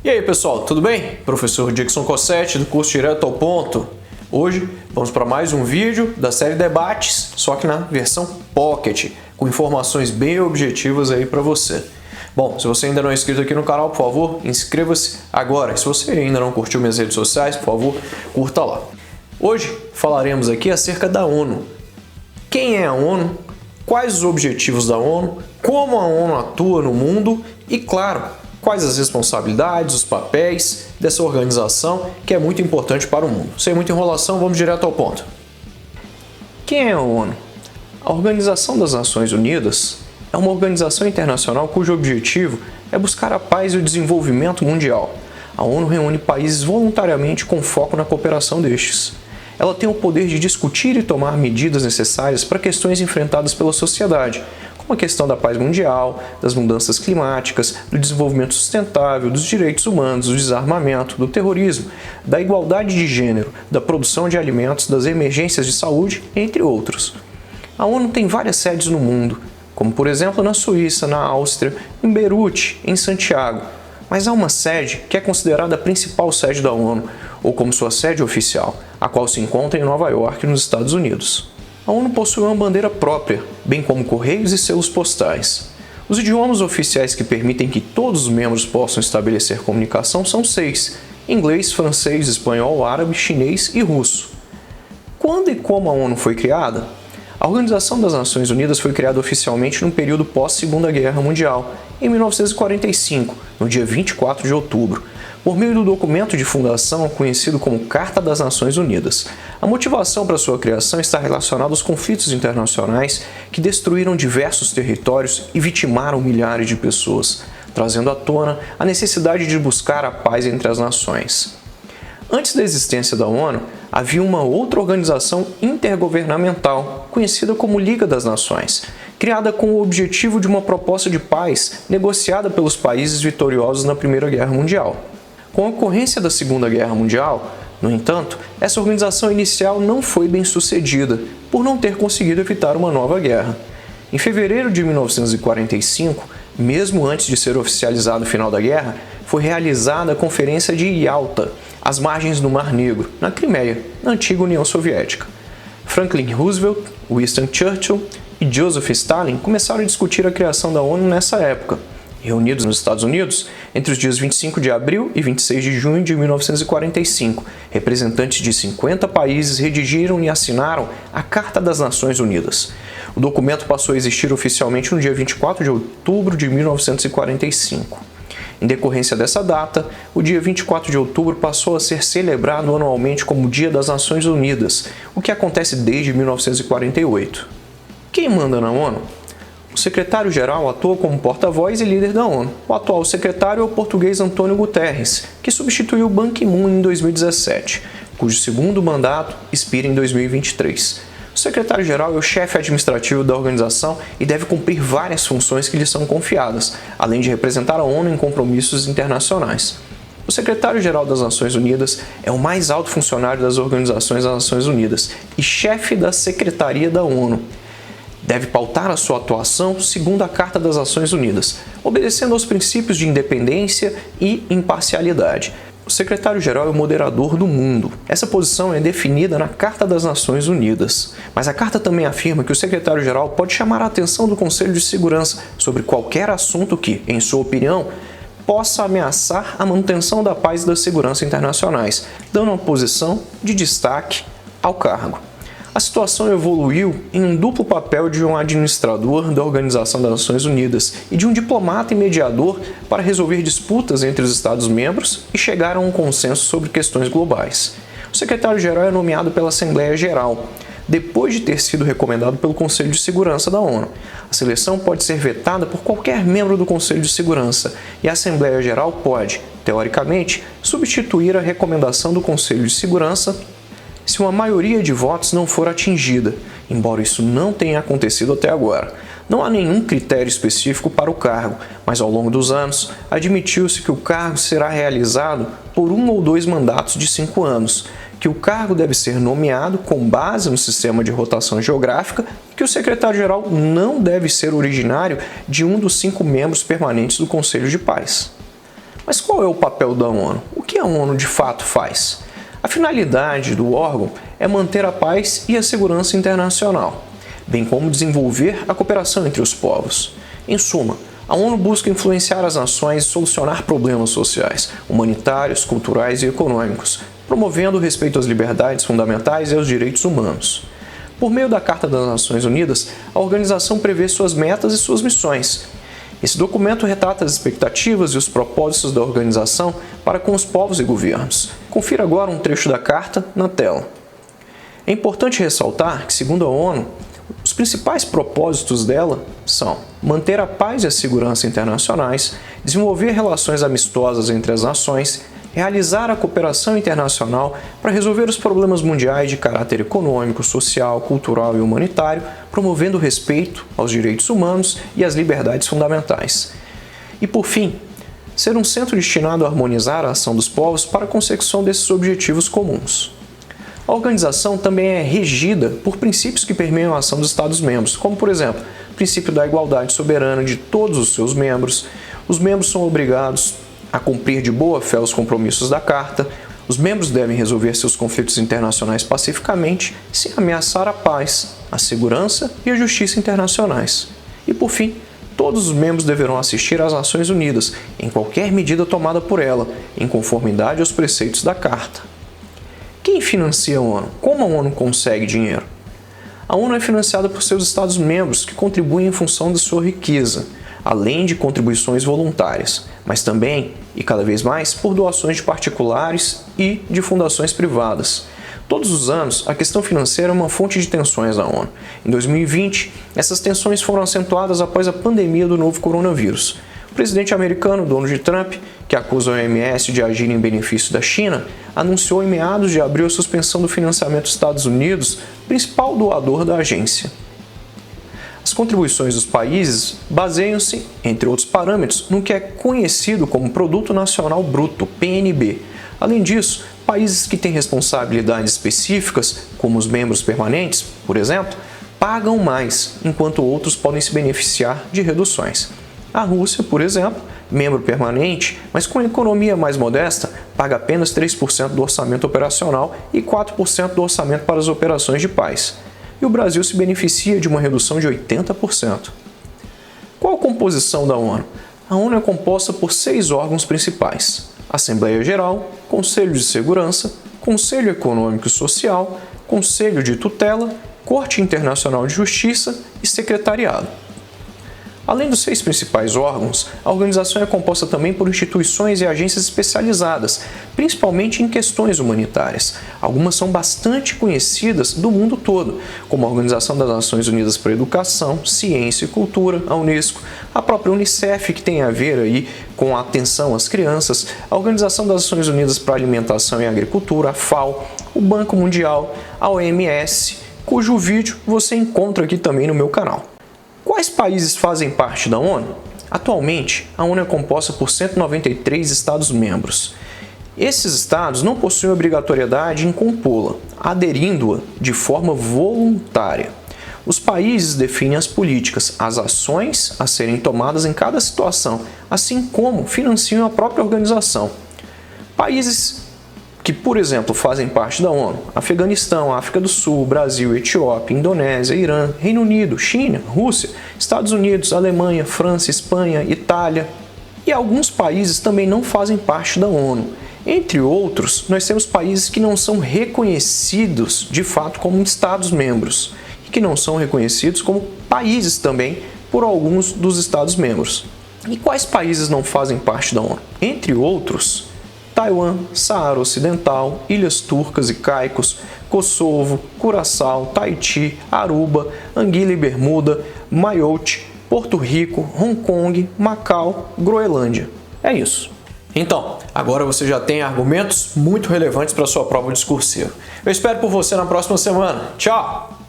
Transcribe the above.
E aí pessoal, tudo bem? Professor Dickson Cossetti do curso Direto ao Ponto. Hoje vamos para mais um vídeo da série Debates, só que na versão Pocket, com informações bem objetivas aí para você. Bom, se você ainda não é inscrito aqui no canal, por favor, inscreva-se agora. Se você ainda não curtiu minhas redes sociais, por favor, curta lá. Hoje falaremos aqui acerca da ONU. Quem é a ONU? Quais os objetivos da ONU? Como a ONU atua no mundo? E claro, quais as responsabilidades, os papéis dessa organização que é muito importante para o mundo. Sem muita enrolação, vamos direto ao ponto. Quem é a ONU? A Organização das Nações Unidas é uma organização internacional cujo objetivo é buscar a paz e o desenvolvimento mundial. A ONU reúne países voluntariamente com foco na cooperação destes. Ela tem o poder de discutir e tomar medidas necessárias para questões enfrentadas pela sociedade, como a questão da paz mundial, das mudanças climáticas, do desenvolvimento sustentável, dos direitos humanos, do desarmamento, do terrorismo, da igualdade de gênero, da produção de alimentos, das emergências de saúde, entre outros. A ONU tem várias sedes no mundo, como por exemplo na Suíça, na Áustria, em Beirute, em Santiago. Mas há uma sede que é considerada a principal sede da ONU, ou como sua sede oficial, a qual se encontra em Nova York, nos Estados Unidos. A ONU possui uma bandeira própria, bem como correios e selos postais. Os idiomas oficiais que permitem que todos os membros possam estabelecer comunicação são 6: inglês, francês, espanhol, árabe, chinês e russo. Quando e como a ONU foi criada? A Organização das Nações Unidas foi criada oficialmente no período pós-Segunda Guerra Mundial, em 1945, no dia 24 de outubro, por meio do documento de fundação conhecido como Carta das Nações Unidas. A motivação para sua criação está relacionada aos conflitos internacionais que destruíram diversos territórios e vitimaram milhares de pessoas, trazendo à tona a necessidade de buscar a paz entre as nações. Antes da existência da ONU, havia uma outra organização intergovernamental, conhecida como Liga das Nações, criada com o objetivo de uma proposta de paz negociada pelos países vitoriosos na Primeira Guerra Mundial. Com a ocorrência da Segunda Guerra Mundial, no entanto, essa organização inicial não foi bem sucedida, por não ter conseguido evitar uma nova guerra. Em fevereiro de 1945, mesmo antes de ser oficializado o final da guerra, foi realizada a Conferência de Yalta, às margens do Mar Negro, na Crimeia, na antiga União Soviética. Franklin Roosevelt, Winston Churchill e Joseph Stalin começaram a discutir a criação da ONU nessa época. Reunidos nos Estados Unidos, entre os dias 25 de abril e 26 de junho de 1945, representantes de 50 países redigiram e assinaram a Carta das Nações Unidas. O documento passou a existir oficialmente no dia 24 de outubro de 1945. Em decorrência dessa data, o dia 24 de outubro passou a ser celebrado anualmente como Dia das Nações Unidas, o que acontece desde 1948. Quem manda na ONU? O secretário-geral atua como porta-voz e líder da ONU. O atual secretário é o português Antônio Guterres, que substituiu Ban Ki-moon em 2017, cujo segundo mandato expira em 2023. O secretário-geral é o chefe administrativo da organização e deve cumprir várias funções que lhe são confiadas, além de representar a ONU em compromissos internacionais. O secretário-geral das Nações Unidas é o mais alto funcionário das organizações das Nações Unidas e chefe da Secretaria da ONU. Deve pautar a sua atuação segundo a Carta das Nações Unidas, obedecendo aos princípios de independência e imparcialidade. O secretário-geral é o moderador do mundo. Essa posição é definida na Carta das Nações Unidas. Mas a Carta também afirma que o secretário-geral pode chamar a atenção do Conselho de Segurança sobre qualquer assunto que, em sua opinião, possa ameaçar a manutenção da paz e da segurança internacionais, dando uma posição de destaque ao cargo. A situação evoluiu em um duplo papel de um administrador da Organização das Nações Unidas e de um diplomata e mediador para resolver disputas entre os Estados-membros e chegar a um consenso sobre questões globais. O secretário-geral é nomeado pela Assembleia Geral, depois de ter sido recomendado pelo Conselho de Segurança da ONU. A seleção pode ser vetada por qualquer membro do Conselho de Segurança e a Assembleia Geral pode, teoricamente, substituir a recomendação do Conselho de Segurança se uma maioria de votos não for atingida, embora isso não tenha acontecido até agora. Não há nenhum critério específico para o cargo, mas ao longo dos anos, admitiu-se que o cargo será realizado por 1 ou 2 mandatos de 5 anos, que o cargo deve ser nomeado com base no sistema de rotação geográfica e que o secretário-geral não deve ser originário de um dos 5 membros permanentes do Conselho de Paz. Mas qual é o papel da ONU? O que a ONU de fato faz? A finalidade do órgão é manter a paz e a segurança internacional, bem como desenvolver a cooperação entre os povos. Em suma, a ONU busca influenciar as nações e solucionar problemas sociais, humanitários, culturais e econômicos, promovendo o respeito às liberdades fundamentais e aos direitos humanos. Por meio da Carta das Nações Unidas, a organização prevê suas metas e suas missões. Esse documento retrata as expectativas e os propósitos da organização para com os povos e governos. Confira agora um trecho da carta na tela. É importante ressaltar que, segundo a ONU, os principais propósitos dela são manter a paz e a segurança internacionais, desenvolver relações amistosas entre as nações, realizar a cooperação internacional para resolver os problemas mundiais de caráter econômico, social, cultural e humanitário, promovendo o respeito aos direitos humanos e às liberdades fundamentais. E, por fim, ser um centro destinado a harmonizar a ação dos povos para a consecução desses objetivos comuns. A organização também é regida por princípios que permeiam a ação dos Estados-membros, como, por exemplo, o princípio da igualdade soberana de todos os seus membros. Os membros são obrigados a cumprir de boa fé os compromissos da Carta. Os membros devem resolver seus conflitos internacionais pacificamente, sem ameaçar a paz, a segurança e a justiça internacionais. E, por fim, todos os membros deverão assistir às Nações Unidas, em qualquer medida tomada por ela, em conformidade aos preceitos da Carta. Quem financia a ONU? Como a ONU consegue dinheiro? A ONU é financiada por seus Estados-membros, que contribuem em função de sua riqueza, além de contribuições voluntárias, mas também, e cada vez mais, por doações de particulares e de fundações privadas. Todos os anos, a questão financeira é uma fonte de tensões na ONU. Em 2020, essas tensões foram acentuadas após a pandemia do novo coronavírus. O presidente americano, Donald Trump, que acusa a OMS de agir em benefício da China, anunciou em meados de abril a suspensão do financiamento dos Estados Unidos, principal doador da agência. As contribuições dos países baseiam-se, entre outros parâmetros, no que é conhecido como Produto Nacional Bruto, PNB. Além disso, países que têm responsabilidades específicas, como os membros permanentes, por exemplo, pagam mais, enquanto outros podem se beneficiar de reduções. A Rússia, por exemplo, membro permanente, mas com economia mais modesta, paga apenas 3% do orçamento operacional e 4% do orçamento para as operações de paz. E o Brasil se beneficia de uma redução de 80%. Qual a composição da ONU? A ONU é composta por 6 órgãos principais: Assembleia Geral, Conselho de Segurança, Conselho Econômico e Social, Conselho de Tutela, Corte Internacional de Justiça e Secretariado. Além dos 6 principais órgãos, a organização é composta também por instituições e agências especializadas, principalmente em questões humanitárias. Algumas são bastante conhecidas do mundo todo, como a Organização das Nações Unidas para a Educação, Ciência e Cultura, a Unesco, a própria Unicef, que tem a ver aí com a atenção às crianças, a Organização das Nações Unidas para a Alimentação e Agricultura, a FAO, o Banco Mundial, a OMS, cujo vídeo você encontra aqui também no meu canal. Quais países fazem parte da ONU? Atualmente, a ONU é composta por 193 Estados-membros. Esses Estados não possuem obrigatoriedade em compô-la, aderindo-a de forma voluntária. Os países definem as políticas, as ações a serem tomadas em cada situação, assim como financiam a própria organização. Países que, por exemplo, fazem parte da ONU: Afeganistão, África do Sul, Brasil, Etiópia, Indonésia, Irã, Reino Unido, China, Rússia, Estados Unidos, Alemanha, França, Espanha, Itália. E alguns países também não fazem parte da ONU. Entre outros, nós temos países que não são reconhecidos de fato como Estados-membros e que não são reconhecidos como países também por alguns dos Estados-membros. E quais países não fazem parte da ONU? Entre outros, Taiwan, Saara Ocidental, Ilhas Turcas e Caicos, Kosovo, Curaçao, Tahiti, Aruba, Anguila e Bermuda, Mayotte, Porto Rico, Hong Kong, Macau, Groenlândia. É isso. Então, agora você já tem argumentos muito relevantes para a sua prova discursiva. Eu espero por você na próxima semana. Tchau!